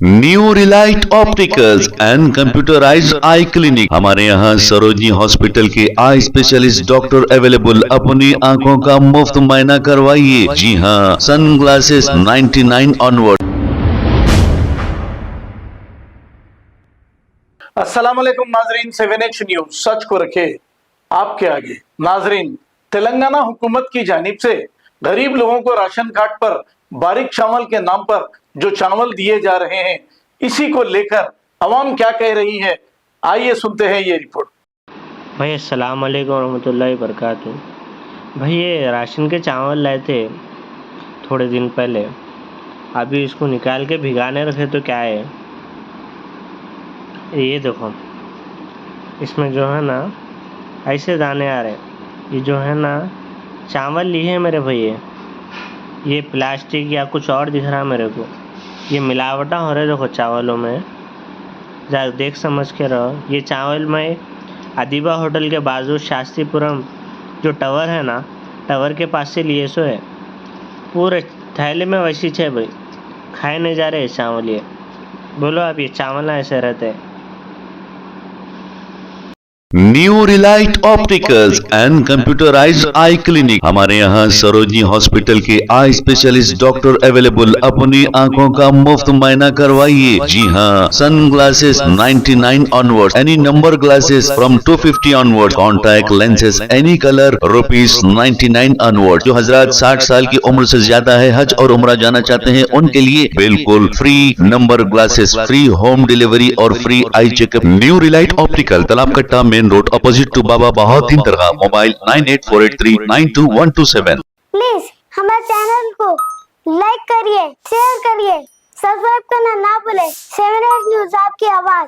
New Relight opticals and computerised I clinic. हमारे यहाँ Sarojini hospital के आई स्पेशलिस्ट डॉक्टर अवेलेबल। अपनी आंखों का मुफ्त मुआयना करवाइए। जी हाँ, सन ग्लासेस 99 ऑनवर्ड। अस्सलाम वालेकुम नाजरीन, 7H न्यूज सच को रखे आपके आगे। नाजरीन, तेलंगाना हुकूमत की जानिब से गरीब लोगों को राशन कार्ड पर बारीक चावल के नाम पर जो चावल दिए जा रहे हैं, इसी को लेकर अवाम क्या कह रही है, आइए सुनते हैं ये रिपोर्ट। भाई अस्सलाम वालेकुम रहमतुल्लाहि वबरकातुहू। भाई ये राशन के चावल लाए थे थोड़े दिन पहले, अभी इसको निकाल के भिगाने रखे तो क्या है, ये देखो इसमें जो है ना ऐसे दाने आ रहे। ये जो है ना चावल लिए हैं मेरे भैया, ये प्लास्टिक या कुछ और दिख रहा मेरे को। ये मिलावटा हो रहा है देखो चावलों में, जा देख समझ के रहो। ये चावल में अदीबा होटल के बाजू शास्त्रीपुरम जो टावर है ना, टावर के पास से लिए सो है। पूरे थैले में वैसी है भाई, खाए नहीं जा रहे चावल। ये बोलो आप, ये चावल ना ऐसे रहते हैं। New Relight opticals and computerised I clinic. हमारे यहाँ सरोजनी हॉस्पिटल के आई स्पेशलिस्ट डॉक्टर अवेलेबल। अपनी आंखों का मुफ्त मुआयना करवाइए। जी हाँ, sun glasses 99 onward, any number glasses from 250 onward, contact lenses any colour ₹99 onward. जो हजरात 60 साल की उम्र से ज्यादा है, हज और उम्रा जाना चाहते हैं, उनके लिए बिल्कुल free number glasses, free home delivery और free eye checkup. New relight optical, Talab Katta, main road, opposite to Baba Bahauddin Dargah. Mobile 9848392127। Please हमारे चैनल को लाइक करिए, शेयर करिए, सब्सक्राइब करना ना भूले। 7H न्यूज आपकी आवाज।